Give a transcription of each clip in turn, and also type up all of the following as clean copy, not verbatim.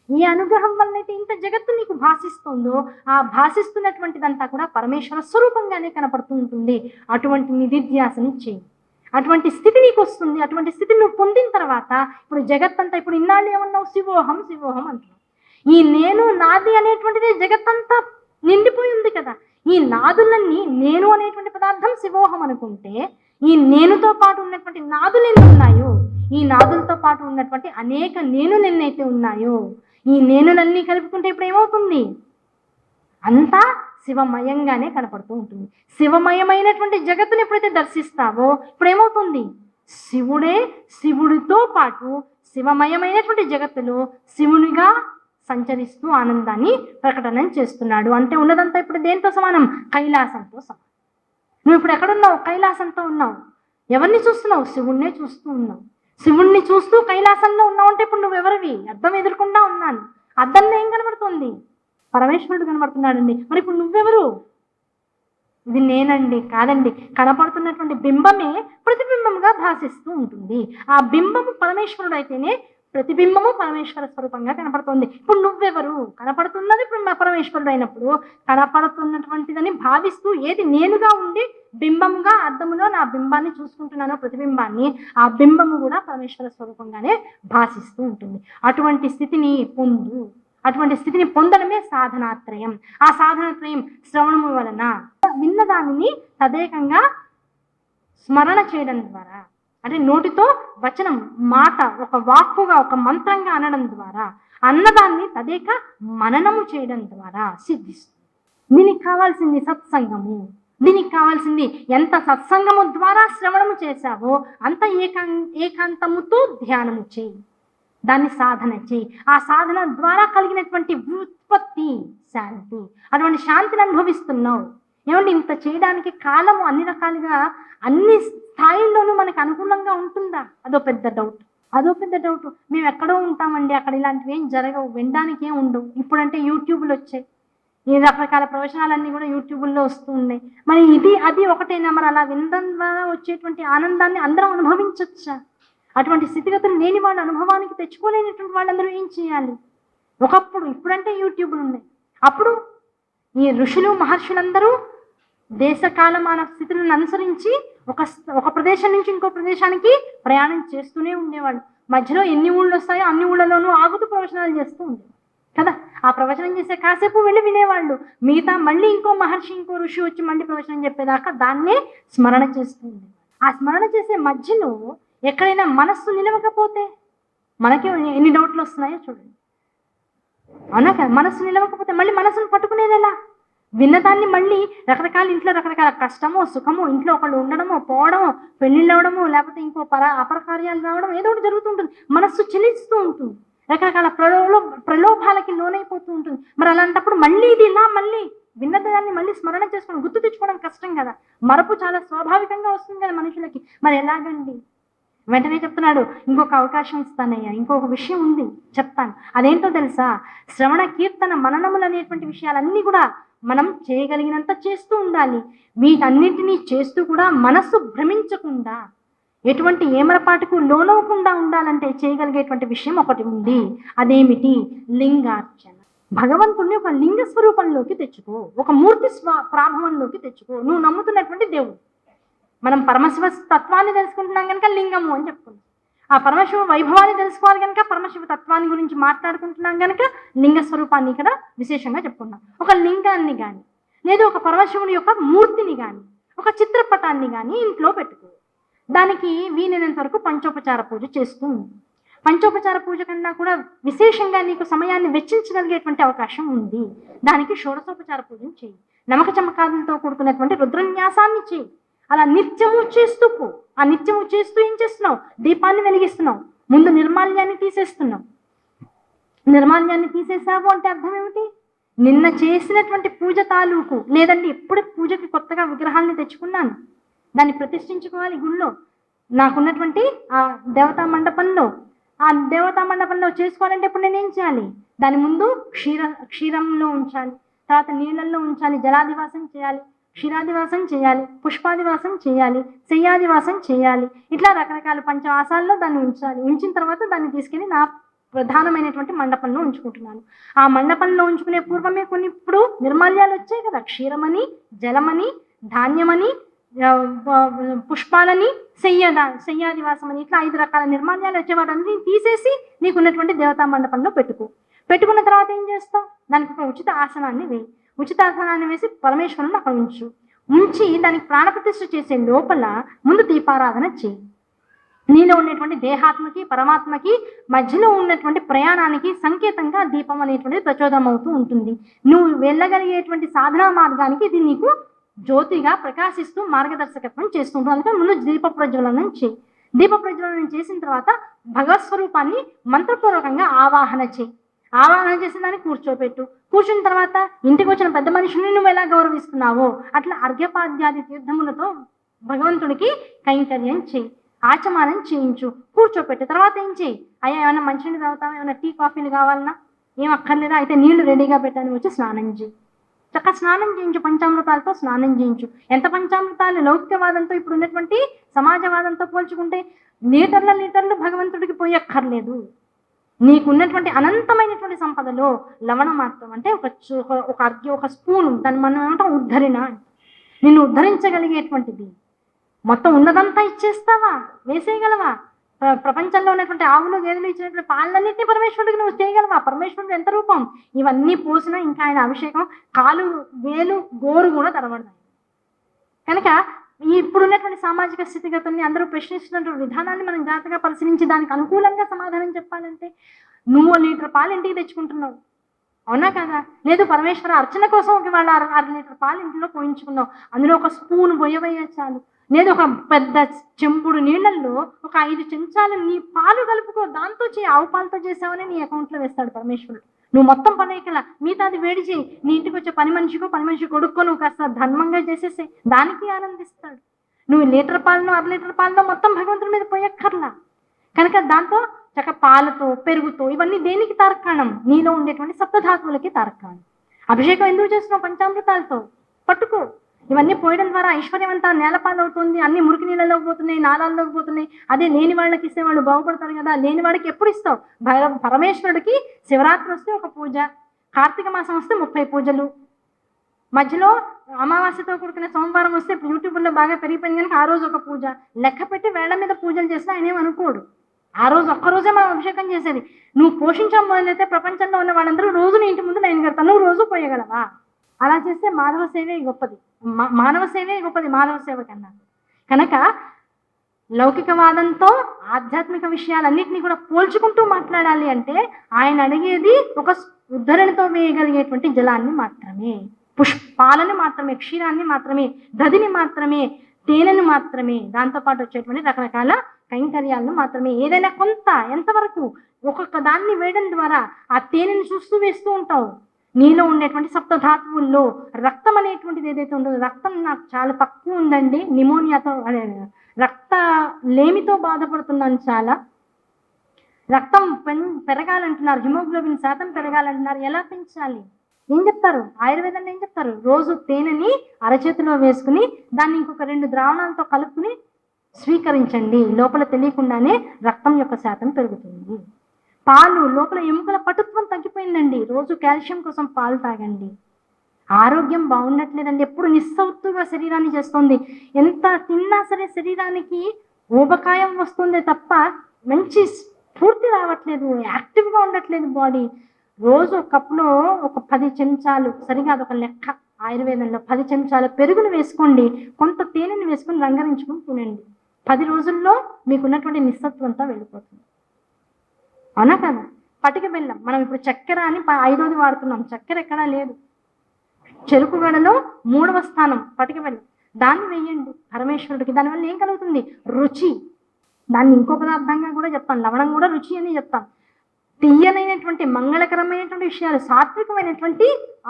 ఈ అనుగ్రహం వల్లైతే ఇంత జగత్తు నీకు భాషిస్తుందో ఆ భాషిస్తున్నటువంటిదంతా కూడా పరమేశ్వర స్వరూపంగానే కనపడుతూ ఉంటుంది. అటువంటి నిధిధ్యాసని చేయి. అటువంటి స్థితి నీకు వస్తుంది. అటువంటి స్థితిని నువ్వు పొందిన తర్వాత ఇప్పుడు జగత్తంతా, ఇప్పుడు ఇన్నాళ్ళు ఏమన్నావు, శివోహం శివోహం అంటున్నావు. ఈ నేను నాది అనేటువంటిది జగత్తంతా నిండిపోయి ఉంది కదా. ఈ నాదులన్నీ నేను అనేటువంటి పదార్థం శివోహం అనుకుంటే, ఈ నేనుతో పాటు ఉన్నటువంటి నాదులు ఎన్ని ఉన్నాయో, ఈ నాదులతో పాటు ఉన్నటువంటి అనేక నేనులు ఎన్నైతే ఉన్నాయో, ఈ నేనులన్నీ కలుపుకుంటే ఇప్పుడు ఏమవుతుంది? అంతా శివమయంగానే కనపడుతూ ఉంటుంది. శివమయమైనటువంటి జగత్తుని ఎప్పుడైతే దర్శిస్తావో ఇప్పుడు ఏమవుతుంది? శివుడే శివుడితో పాటు శివమయమైనటువంటి జగత్తులో శివునిగా సంచరిస్తూ ఆనందాన్ని ప్రకటన చేస్తున్నాడు. అంటే ఉన్నదంతా ఇప్పుడు దేంతో సమానం? కైలాసంతో సమానం. నువ్వు ఇప్పుడు ఎక్కడున్నావు? కైలాసంతో ఉన్నావు. ఎవరిని చూస్తున్నావు? శివుణ్ణే చూస్తూ ఉన్నావు. శివుణ్ణి చూస్తూ కైలాసంలో ఉన్నావు అంటే ఇప్పుడు నువ్వెవరివి? అద్దం ఎదుర్కొంటా ఉన్నాను. అద్దంలో ఏం కనబడుతుంది? పరమేశ్వరుడు కనబడుతున్నాడండి. మరి ఇప్పుడు నువ్వెవరు? ఇది నేనండి. కాదండి, కనపడుతున్నటువంటి బింబమే ప్రతిబింబంగా భాషిస్తూ ఉంటుంది. ఆ బింబము పరమేశ్వరుడు అయితేనే ప్రతిబింబము పరమేశ్వర స్వరూపంగా కనపడుతుంది. ఇప్పుడు నువ్వెవరు? కనపడుతున్నది పరమేశ్వరుడు అయినప్పుడు కనపడుతున్నటువంటిదని భావిస్తూ ఏది నేనుగా ఉండి బింబముగా అద్దములో నా బింబాన్ని చూసుకుంటున్నానో, ప్రతిబింబాన్ని, ఆ బింబము కూడా పరమేశ్వర స్వరూపంగానే భాషిస్తూ ఉంటుంది. అటువంటి స్థితిని పొందు. అటువంటి స్థితిని పొందడమే సాధనాత్రయం. ఆ సాధనాత్రయం శ్రవణము వలన విన్నదానిని తదేకంగా స్మరణ చేయడం ద్వారా, అంటే నోటితో వచనం, మాట, ఒక వాక్కుగా, ఒక మంత్రంగా అనడం ద్వారా, అన్నదాన్ని తదేక మననము చేయడం ద్వారా సిద్ధిస్తుంది. దీనికి కావాల్సింది సత్సంగము. దీనికి కావాల్సింది ఎంత సత్సంగము ద్వారా శ్రవణము చేశావో అంత ఏకాంతముతో ధ్యానము చేయి. దాన్ని సాధన చేయి. ఆ సాధన ద్వారా కలిగినటువంటి ఉత్పత్తి శాంతి. అటువంటి శాంతిని అనుభవిస్తున్నావు. ఏమంటే ఇంత చేయడానికి కాలము అన్ని రకాలుగా అన్ని స్థాయిల్లోనూ మనకు అనుకూలంగా ఉంటుందా? అదో పెద్ద డౌట్. మేము ఎక్కడో ఉంటామండి, అక్కడ ఇలాంటివి ఏం జరగవు, వినడానికి ఏం ఉండవు. ఇప్పుడంటే యూట్యూబ్లు వచ్చాయి. ఈ రకరకాల ప్రవచనాలన్నీ కూడా యూట్యూబుల్లో వస్తూ ఉన్నాయి. మరి ఇది అది ఒకటేనా? మరి అలా వినడం ద్వారా వచ్చేటువంటి ఆనందాన్ని అందరం అనుభవించవచ్చా? అటువంటి స్థితిగతులు లేని వాళ్ళ అనుభవానికి తెచ్చుకోలేనటువంటి వాళ్ళందరూ ఏం చేయాలి? ఒకప్పుడు, ఇప్పుడంటే యూట్యూబ్లు ఉన్నాయి. అప్పుడు ఈ ఋషులు మహర్షులందరూ దేశకాలమాన స్థితులను అనుసరించి ఒక ప్రదేశం నుంచి ఇంకో ప్రదేశానికి ప్రయాణం చేస్తూనే ఉండేవాళ్ళు. మధ్యలో ఎన్ని ఊళ్ళు వస్తాయో అన్ని ఊళ్ళలోనూ ఆగుతూ ప్రవచనాలు చేస్తూ ఉండేవాళ్ళు కదా. ఆ ప్రవచనం చేసే కాసేపు వెళ్ళి వినేవాళ్ళు. మిగతా మళ్ళీ ఇంకో మహర్షి, ఇంకో ఋషి వచ్చి మళ్ళీ ప్రవచనం చెప్పేదాకా దాన్నే స్మరణ చేస్తూ ఉండేవాళ్ళు. ఆ స్మరణ చేసే మధ్యలో ఎక్కడైనా మనస్సు నిలవకపోతే మనకి ఎన్ని డౌట్లు వస్తున్నాయో చూడండి. అవునా కదా? మనస్సు నిలవకపోతే మళ్ళీ మనసును పట్టుకునేది ఎలా? విన్నదాన్ని మళ్ళీ రకరకాల ఇంట్లో రకరకాల కష్టమో సుఖమో, ఇంట్లో ఒకళ్ళు ఉండడమో పోవడమో, పెళ్ళిళ్ళు అవడమో, లేకపోతే ఇంకో అపరకార్యాలు రావడం, ఏదో ఒకటి జరుగుతుంటుంది. మనస్సు చెలిస్తూ ఉంటుంది. రకరకాల ప్రలోభాలకి లోనైపోతూ ఉంటుంది. మరి అలాంటప్పుడు మళ్ళీ ఇది ఇలా మళ్ళీ విన్నదాన్ని మళ్ళీ స్మరణ చేసుకోవడం, గుర్తు తెచ్చుకోవడం కష్టం కదా. మరపు చాలా స్వాభావికంగా వస్తుంది కదా మనుషులకి. మరి ఎలాగండి? వెంటనే చెప్తున్నాడు, ఇంకొక అవకాశం ఇస్తానయ్యా, ఇంకొక విషయం ఉంది చెప్తాను. అదేంటో తెలుసా? శ్రవణ కీర్తన మననములు అనేటువంటి విషయాలన్నీ కూడా మనం చేయగలిగినంత చేస్తూ ఉండాలి. వీటన్నింటినీ చేస్తూ కూడా మనస్సు భ్రమించకుండా, ఎటువంటి ఏమరపాటుకు లోనవకుండా ఉండాలంటే చేయగలిగేటువంటి విషయం ఒకటి ఉంది. అదేమిటి? లింగార్చన. భగవంతుణ్ణి ఒక లింగ స్వరూపంలోకి తెచ్చుకో, ఒక మూర్తి ప్రాభవంలోకి తెచ్చుకో. నువ్వు నమ్ముతున్నటువంటి దేవుడు. మనం పరమశివ తత్వాన్ని తెలుసుకుంటున్నాం కనుక లింగము అని చెప్పుకున్నాం. ఆ పరమశివ వైభవాన్ని తెలుసుకోవాలి కనుక పరమశివ తత్వాన్ని గురించి మాట్లాడుకుంటున్నాం కనుక లింగ స్వరూపాన్ని ఇక్కడ విశేషంగా చెప్పుకున్నాం. ఒక లింగాన్ని కానీ, లేదా ఒక పరమశివుని యొక్క మూర్తిని కానీ, ఒక చిత్రపటాన్ని కానీ ఇంట్లో పెట్టుకో. దానికి వీలైనంత వరకు పంచోపచార పూజ చేస్తూ ఉంది. పంచోపచార పూజ కన్నా కూడా విశేషంగా నీకు సమయాన్ని వెచ్చించగలిగేటువంటి అవకాశం ఉంది. దానికి షోడశోపచార పూజను చేయి. నమక చమకాదులతో కూడుకున్నటువంటి రుద్రన్యాసాన్ని చేయి. అలా నిత్యము చేస్తూ పో. ఆ నిత్యము చేస్తూ ఏం చేస్తున్నావు? దీపాన్ని వెలిగిస్తున్నావు. ముందు నిర్మాల్యాన్ని తీసేస్తున్నావు. నిర్మాల్యాన్ని తీసేసావు అంటే అర్థం ఏమిటి? నిన్న చేసినటువంటి పూజ తాలూకు, లేదండి ఎప్పుడు పూజకి కొత్తగా విగ్రహాన్ని తెచ్చుకున్నాను, దాన్ని ప్రతిష్ఠించుకోవాలి గుళ్ళో, నాకున్నటువంటి ఆ దేవతా మండపంలో చేసుకోవాలంటే ఇప్పుడు నేనేం చేయాలి? దాని ముందు క్షీరంలో ఉంచాలి, తర్వాత నీళ్ళల్లో ఉంచాలి, జలాదివాసం చేయాలి, క్షీరాదివాసం చేయాలి, పుష్పాదివాసం చేయాలి, శయ్యాదివాసం చేయాలి. ఇట్లా రకరకాల పంచవాసాల్లో దాన్ని ఉంచాలి. ఉంచిన తర్వాత దాన్ని తీసుకెళ్ళి నా ప్రధానమైనటువంటి మండపంలో ఉంచుకుంటున్నాను. ఆ మండపంలో ఉంచుకునే పూర్వమే కొన్ని ఇప్పుడు నిర్మాల్యాలు వచ్చాయి కదా, క్షీరమని, జలమని, ధాన్యమని, పుష్పాలని, శయ్యాదివాసం అని, ఇట్లా 5 రకాల నిర్మాల్యాలు వచ్చేవాటన్ని తీసేసి నీకున్నటువంటి దేవతా మండపంలో పెట్టుకున్న తర్వాత ఏం చేస్తావు, దానికి ఒక ఉచిత ఆసనాన్ని వేయి. ఉచిత ఆసనాన్ని వేసి పరమేశ్వరుని అక్కడ ఉంచి దానికి ప్రాణప్రతిష్ఠ చేసే లోపల ముందు దీపారాధన చేయి. నీలో ఉన్నటువంటి దేహాత్మకి పరమాత్మకి మధ్యలో ఉన్నటువంటి ప్రయాణానికి సంకేతంగా దీపం అనేటువంటిది ప్రచోదనం అవుతూ ఉంటుంది. నువ్వు వెళ్ళగలిగేటువంటి సాధనా మార్గానికి ఇది నీకు జ్యోతిగా ప్రకాశిస్తూ మార్గదర్శకత్వం చేస్తుంటుంది. అందుకని ముందు దీప ప్రజ్వలనం చేయి. దీప ప్రజ్వలనం చేసిన తర్వాత భగవత్ స్వరూపాన్ని మంత్రపూర్వకంగా ఆవాహన చేయి. ఆవాహన చేసిన దాన్ని కూర్చున్న తర్వాత ఇంటికి వచ్చిన పెద్ద మనుషుల్ని నువ్వు ఎలా గౌరవిస్తున్నావో అట్లా అర్ఘ్యపాద్యాది తీర్థములతో భగవంతుడికి కైంకర్యం చేయి, ఆచమానం చేయించు, కూర్చోపెట్టు. తర్వాత ఏం చేయి, అయ్యా ఏమైనా మంచినీళ్ళు తాగుతావా, ఏమైనా టీ కాఫీలు కావాలన్నా, ఏం అక్కర్లేదా, అయితే నీళ్లు రెడీగా పెట్టాను, వచ్చి స్నానం చేయి. చక్కగా స్నానం చేయించు, పంచామృతాలతో స్నానం చేయించు. ఎంత పంచామృతాలు లౌకికవాదంతో ఇప్పుడు ఉన్నటువంటి సమాజవాదంతో పోల్చుకుంటే లీటర్లు భగవంతుడికి పోయక్కర్లేదు. నీకున్నటువంటి అనంతమైనటువంటి సంపదలో లవణ మాత్రం అంటే ఒక స్పూను, దాన్ని మనం ఏమంటాం ఉద్ధరణ, నిన్ను ఉద్ధరించగలిగేటువంటిది. మొత్తం ఉన్నదంతా ఇచ్చేస్తావా, వేసేయగలవా? ప్రపంచంలో ఉన్నటువంటి ఆవులు గేదెలు ఇచ్చినటువంటి పాలన్నింటినీ పరమేశ్వరుడికి నువ్వు చేయగలవా? పరమేశ్వరుడు ఎంత రూపం, ఇవన్నీ పోసినా ఇంకా ఆయన అభిషేకం కాలు వేలు గోరు కూడా తరబడతాయి. కనుక ఇప్పుడున్నటువంటి సామాజిక స్థితిగతుల్ని అందరూ ప్రశ్నిస్తున్నటువంటి విధానాన్ని మనం జాగ్రత్తగా పరిశీలించి దానికి అనుకూలంగా సమాధానం చెప్పాలంటే, నువ్వు లీటర్ పాలు ఇంటికి తెచ్చుకుంటున్నావు, అవునా కదా? లేదు పరమేశ్వర అర్చన కోసం వాళ్ళ 1/2 లీటర్ పాలు ఇంట్లో పోయించుకున్నావు, అందులో ఒక స్పూన్ పోయవయ్యా చాలు. లేదు ఒక పెద్ద చెంబుడు నీళ్ళల్లో ఒక 5 చెంచాలు నీ పాలు కలుపుకో, దాంతో ఆవు పాలతో చేసావని నీ అకౌంట్లో వేస్తాడు పరమేశ్వరుడు. నువ్వు మొత్తం పని అయ్యేలా మిగతాది వేడి చేయి, నీ ఇంటికి వచ్చే పని మనిషి కొడుక్కో నువ్వు కాస్త ధర్మంగా చేసేసి దానికి ఆనందిస్తాడు. నువ్వు లీటర్ పాలను 1/2 లీటర్ పాలలో మొత్తం భగవంతుడి మీద పోయక్కర్లా. కనుక దాంతో చక్క పాలతో పెరుగుతో ఇవన్నీ దేనికి తార్కాణం, నీలో ఉండేటువంటి సప్తధాతువులకి తార్కాణం. అభిషేకం ఎందుకు చేస్తున్నావు, పంచామృతాలతో పట్టుకో. ఇవన్నీ పోయడం ద్వారా ఐశ్వర్యం అంతా నేలపాలవుతుంది, అన్ని మురికి నీళ్ళలోకి పోతున్నాయి, నాళాల్లోకి పోతున్నాయి. అదే లేని వాళ్ళకి ఇస్తే వాళ్ళు బాగుపడతారు కదా. లేని వాడికి ఎప్పుడు ఇస్తావు? పరమేశ్వరుడికి శివరాత్రి వస్తే ఒక పూజ, కార్తీక మాసం వస్తే 30 పూజలు, మధ్యలో అమావాస్యతో కూడుకునే సోమవారం వస్తే ఇప్పుడు యూట్యూబ్లో బాగా పెరిగిపోయింది కనుక ఆ రోజు ఒక పూజ లెక్క పెట్టి వేళ్ల మీద పూజలు చేసినా ఆయన ఏమనుకోడు. ఆ రోజు ఒక్కరోజే మనం అభిషేకం చేసేది. నువ్వు పోషించడం మొదలైతే ప్రపంచంలో ఉన్న వాళ్ళందరూ రోజు నీ ఇంటి ముందు లైన్ కడతాను, నువ్వు రోజు పోయగలవా? అలా చేస్తే మాధవ సేవే గొప్పది, మానవ సేవే గొప్పది మాధవ సేవ కన్నా. కనుక లౌకికవాదంతో ఆధ్యాత్మిక విషయాలన్నింటినీ కూడా పోల్చుకుంటూ మాట్లాడాలి అంటే ఆయన అడిగేది ఒక ఉద్ధరణతో వేయగలిగేటువంటి జలాన్ని మాత్రమే, పుష్పాలను మాత్రమే, క్షీరాన్ని మాత్రమే, దధిని మాత్రమే, తేనెను మాత్రమే, దాంతోపాటు వచ్చేటువంటి రకరకాల కైంకర్యాలను మాత్రమే. ఏదైనా కొంత ఎంతవరకు ఒక్కొక్క దాన్ని వేయడం ద్వారా ఆ తేనెను చూస్తూ వేస్తూ ఉంటావు. నీలో ఉండేటువంటి సప్తధాతువుల్లో రక్తం అనేటువంటిది ఏదైతే ఉందో, రక్తం నాకు చాలా తక్కువ ఉందండి, నిమోనియాతో అదే రక్త లేమితో బాధపడుతున్నాను, చాలా రక్తం పెరగాలంటున్నారు, హిమోగ్లోబిన్ శాతం పెరగాలంటున్నారు. ఎలా పెంచాలి? ఏం చెప్తారు ఆయుర్వేదంలో? ఏం చెప్తారు? రోజు తేనెని అరచేతిలో వేసుకుని దాన్ని ఇంకొక 2 ద్రావణాలతో కలుపుకుని స్వీకరించండి, లోపల తెలియకుండానే రక్తం యొక్క శాతం పెరుగుతుంది. పాలు, లోపల ఎముకల పటుత్వం తగ్గిపోయిందండి, రోజు కాల్షియం కోసం పాలు తాగండి. ఆరోగ్యం బాగుండట్లేదండి, ఎప్పుడు నిస్సౌత్తుగా శరీరాన్ని చేస్తుంది. ఎంత తిన్నా సరే శరీరానికి ఊబకాయం వస్తుంది తప్ప మంచి స్ఫూర్తి రావట్లేదు, యాక్టివ్గా ఉండట్లేదు బాడీ. రోజు కప్పులో ఒక 10 చెంచాలు, సరిగా అదొక లెక్క ఆయుర్వేదంలో, 10 చెంచాల పెరుగును వేసుకోండి, కొంత తేనెను వేసుకొని రంగరించుకుని తినండి. 10 రోజుల్లో మీకున్నటువంటి నిస్సత్వం అంతా వెళ్ళిపోతుంది, అవునా కదా? పటిక బెల్లం, మనం ఇప్పుడు చక్కెర అని 5వది వాడుతున్నాం, చక్కెర ఎక్కడా లేదు. చెరుకు గడలో 3వ స్థానం పటిక బెల్లం, దాన్ని వేయండి పరమేశ్వరుడికి. దానివల్ల ఏం కలుగుతుంది? రుచి. దాన్ని ఇంకో పదార్థంగా కూడా చెప్తాం, లవణం కూడా రుచి అని చెప్తాం. తీయనైనటువంటి మంగళకరమైనటువంటి విషయాలు, సాత్వికమైనటువంటి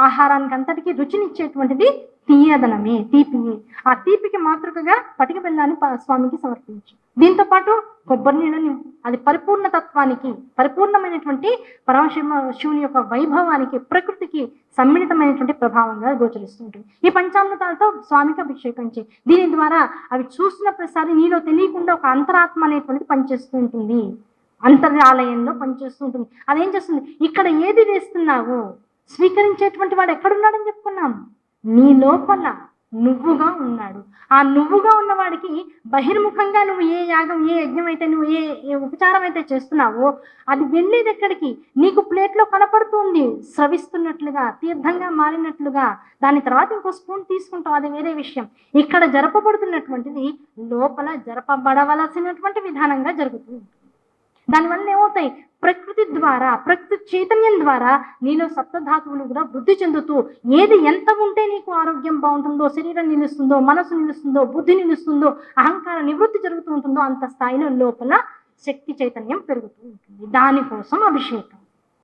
ఆహారానికి అంతటికీ రుచినిచ్చేటువంటిది తీయదనమే, తీపియే. ఆ తీపికి మాతృకగా పటిక బెల్లాన్ని స్వామికి సమర్పించు. దీంతో పాటు కొబ్బరి నీళ్ళని, అది పరిపూర్ణ తత్వానికి, పరిపూర్ణమైనటువంటి పరమశివుని యొక్క వైభవానికి, ప్రకృతికి సమ్మిళితమైనటువంటి ప్రభావంగా గోచరిస్తుంటుంది. ఈ పంచామృతాలతో స్వామికి అభిషేకం చేయి. దీని ద్వారా అవి చూసిన ప్రతిసారి నీలో తెలియకుండా ఒక అంతరాత్మ అనేటువంటిది పనిచేస్తూ ఉంటుంది. అంతర్యాలయంలో పనిచేస్తూ ఉంటుంది. అదేం చేస్తుంది? ఇక్కడ ఏది వేస్తున్నావో స్వీకరించేటువంటి వాడు ఎక్కడున్నాడని చెప్పుకున్నాం? నీ లోపల నువ్వుగా ఉన్నాడు. ఆ నువ్వుగా ఉన్నవాడికి బహిర్ముఖంగా నువ్వు ఏ యాగం, ఏ యజ్ఞం అయితే, నువ్వు ఏ ఉపచారం అయితే చేస్తున్నావో అది వెళ్ళేది ఎక్కడికి? నీకు ప్లేట్లో కనపడుతుంది స్రవిస్తున్నట్లుగా, తీర్థంగా మారినట్లుగా. దాని తర్వాత ఇంకో స్పూన్ తీసుకుంటావు, అది వేరే విషయం. ఇక్కడ జరపబడుతున్నటువంటిది లోపల జరపబడవలసినటువంటి విధానంగా జరుగుతుంది. దానివల్ల ఏమవుతాయి? ప్రకృతి ద్వారా, ప్రకృతి చైతన్యం ద్వారా నీలో సప్తధాతువులు కూడా వృద్ధి చెందుతూ, ఏది ఎంత ఉంటే నీకు ఆరోగ్యం బాగుంటుందో, శరీరం నిలుస్తుందో, మనసు నిలుస్తుందో, బుద్ధి నిలుస్తుందో, అహంకార నివృత్తి జరుగుతూ ఉంటుందో, అంత స్థాయిలో లోపల శక్తి చైతన్యం పెరుగుతూ ఉంటుంది. దానికోసం అభిషేకం.